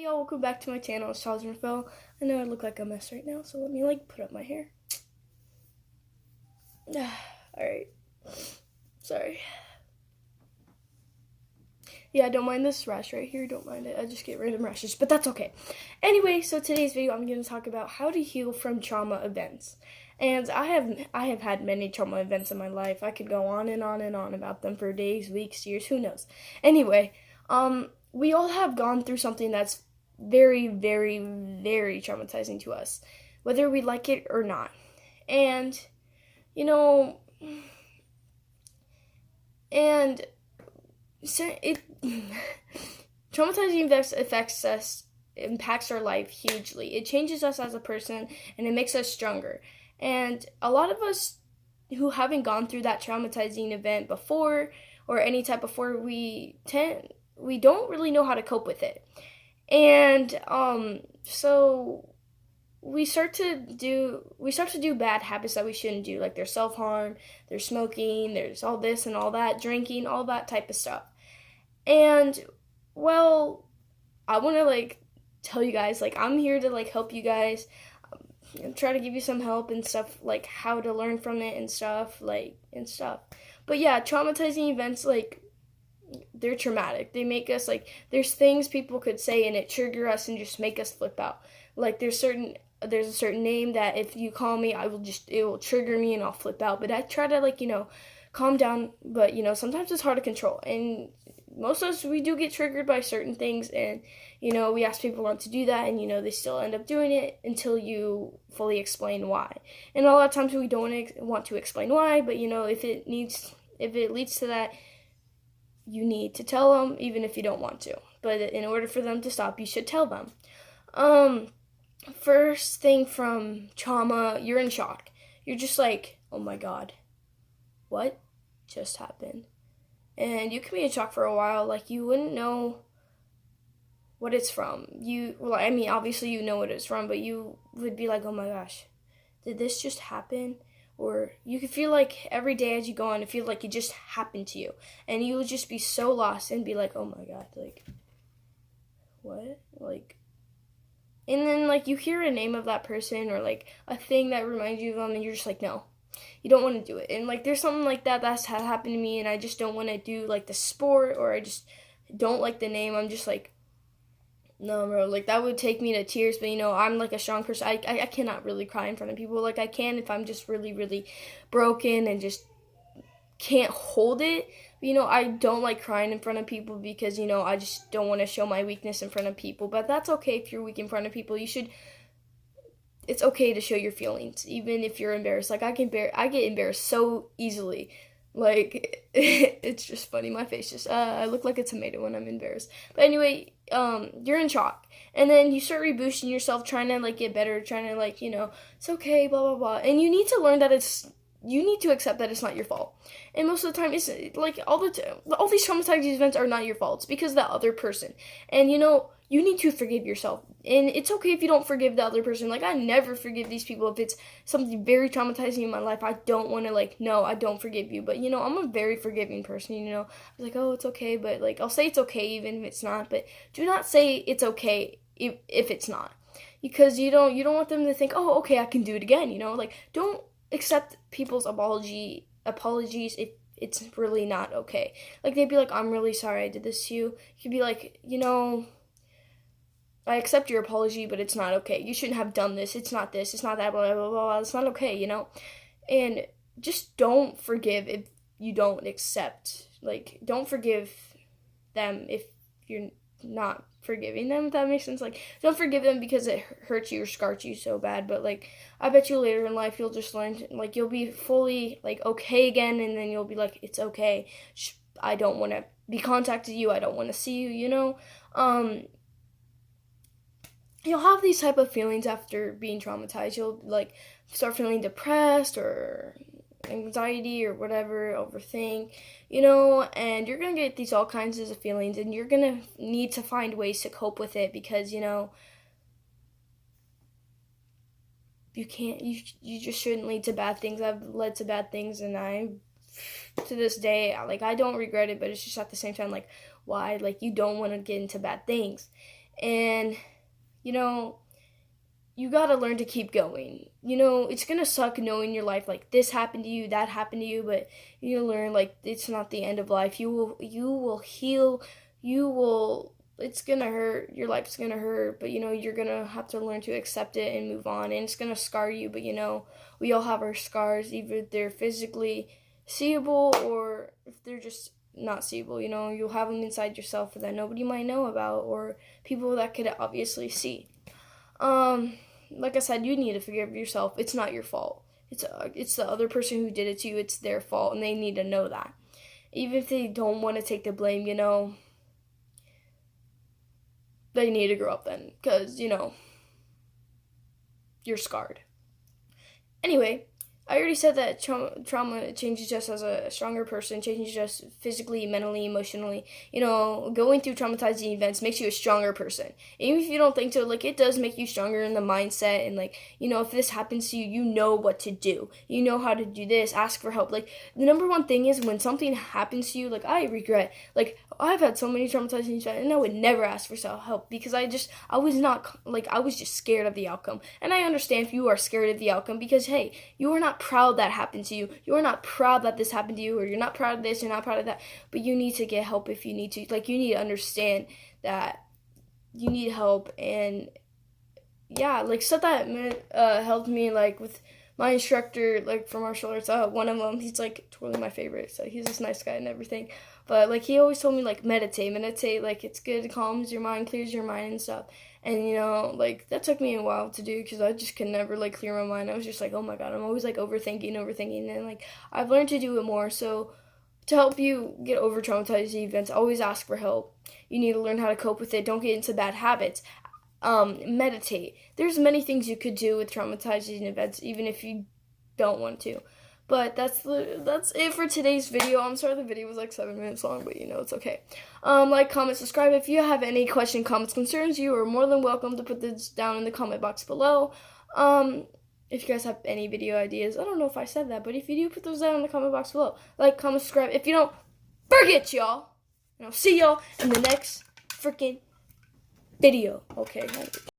y'all, welcome back to my channel. It's Charles Raphael. I know I look like a mess right now, so let me put up my hair. Alright. Sorry. Yeah, don't mind this rash right here. Don't mind it. I just get random rashes, but that's okay. Anyway, so today's video I'm going to talk about how to heal from trauma events. And I have had many trauma events in my life. I could go on and on and on about them for days, weeks, years, who knows. Anyway, we all have gone through something that's very, very, very traumatizing to us, whether we like it or not. And, so traumatizing events affects us, impacts our life hugely. It changes us as a person, and it makes us stronger. And a lot of us who haven't gone through that traumatizing event before, or any type before, we don't really know how to cope with it. And so we start to do bad habits that we shouldn't do. Like there's self-harm, there's smoking, there's all this and all that, drinking, all that type of stuff. And well, I want to tell you guys, I'm here to help you guys, try to give you some help and stuff, how to learn from it and stuff, But yeah, traumatizing events, they're traumatic. They make us, there's things people could say and it trigger us and just make us flip out. There's a certain name that if you call me, it will trigger me and I'll flip out. But I try to, calm down, but, sometimes it's hard to control. And most of us, we do get triggered by certain things, and, we ask people not to do that, and, they still end up doing it until you fully explain why. And a lot of times we don't want to explain why, but, if it leads to that, you need to tell them, even if you don't want to. But in order for them to stop, you should tell them. First thing from trauma, you're in shock. You're just like, oh my God, what just happened? And you can be in shock for a while. You wouldn't know what it's from. Obviously you know what it's from, but you would be like, oh my gosh, did this just happen? Or you could feel like every day as you go on, it feels like it just happened to you. And you would just be so lost and be like, oh my God, what? And then, you hear a name of that person or, a thing that reminds you of them, and you're just like, no, you don't want to do it. And, there's something like that that's happened to me, and I just don't want to do, the sport, or I just don't like the name. I'm just like, no, bro, that would take me to tears, but, I'm, a strong person. I cannot really cry in front of people. I can if I'm just really, really broken and just can't hold it. But, I don't like crying in front of people because, I just don't want to show my weakness in front of people. But that's okay if you're weak in front of people. It's okay to show your feelings, even if you're embarrassed. I get embarrassed so easily. It's just funny. My face just, I look like a tomato when I'm embarrassed. But anyway, you're in shock. And then you start reboosting yourself, trying to, get better, trying to, it's okay, blah, blah, blah. And you need to learn that you need to accept that it's not your fault. And most of the time, it's, all these traumatizing events are not your fault. It's because of that other person. And, you need to forgive yourself. And it's okay if you don't forgive the other person. I never forgive these people. If it's something very traumatizing in my life, I don't want to, no, I don't forgive you. But, I'm a very forgiving person, I was oh, it's okay. But, I'll say it's okay even if it's not. But do not say it's okay if it's not. Because you don't want them to think, oh, okay, I can do it again, don't accept people's apologies if it's really not okay. They'd be like, I'm really sorry I did this to you. You'd be like, I accept your apology, but it's not okay. You shouldn't have done this. It's not this. It's not that, blah, blah, blah, blah. It's not okay, And just don't forgive if you don't accept. Don't forgive them if you're not forgiving them, if that makes sense. Don't forgive them because it hurts you or scarred you so bad. But, I bet you later in life you'll just learn, you'll be fully, okay again. And then you'll be like, it's okay. I don't want to be contacted you. I don't want to see you, You'll have these type of feelings after being traumatized. You'll start feeling depressed or anxiety or whatever, overthink, and you're gonna get these all kinds of feelings, and you're gonna need to find ways to cope with it because you just shouldn't lead to bad things. I've led to bad things, and to this day, I don't regret it, but it's just at the same time, why? You don't want to get into bad things. And, you know, you gotta learn to keep going. You know, it's gonna suck knowing your life, like, this happened to you, that happened to you, but you learn, like, it's not the end of life. You will heal, it's gonna hurt, your life's gonna hurt, but, you know, you're gonna have to learn to accept it and move on, and it's gonna scar you, but, you know, we all have our scars, either they're physically seeable, or if they're just not seeable, you know, you'll have them inside yourself that nobody might know about, or people that could obviously see. Like I said, you need to forgive yourself. It's not your fault. It's the other person who did it to you. It's their fault, and they need to know that. Even if they don't want to take the blame, you know, they need to grow up then, because, you know, you're scarred. Anyway, I already said that trauma changes us as a stronger person, changes us physically, mentally, emotionally. You know, going through traumatizing events makes you a stronger person. Even if you don't think so, like, it does make you stronger in the mindset. And, like, you know, if this happens to you, you know what to do. You know how to do this, ask for help. Like, the number one thing is when something happens to you, like, I regret, like, I've had so many traumatizing events, and I would never ask for help because I was just scared of the outcome. And I understand if you are scared of the outcome because, hey, you are not proud that happened to you. You are not proud that this happened to you, or you're not proud of this, you're not proud of that. But you need to get help if you need to. Like, you need to understand that you need help. And yeah, like, stuff that helped me, like, with my instructor, like, for martial arts, one of them, he's, like, totally my favorite, so he's this nice guy and everything, but, like, he always told me, like, meditate, like, it's good, it calms your mind, clears your mind and stuff, and, you know, like, that took me a while to do, because I just could never, like, clear my mind. I was just like, oh my god, I'm always, like, overthinking, and, like, I've learned to do it more. So to help you get over traumatizing events, always ask for help. You need to learn how to cope with it. Don't get into bad habits. Meditate. There's many things you could do with traumatizing events, even if you don't want to. But that's it for today's video. I'm sorry the video was like 7 minutes long, but, you know, it's okay. Like, comment, subscribe. If you have any question, comments, concerns, you are more than welcome to put this down in the comment box below. If you guys have any video ideas, I don't know if I said that, but if you do, put those down in the comment box below. Like, comment, subscribe. If you don't, forget y'all. And I'll see y'all in the next freaking video. Okay.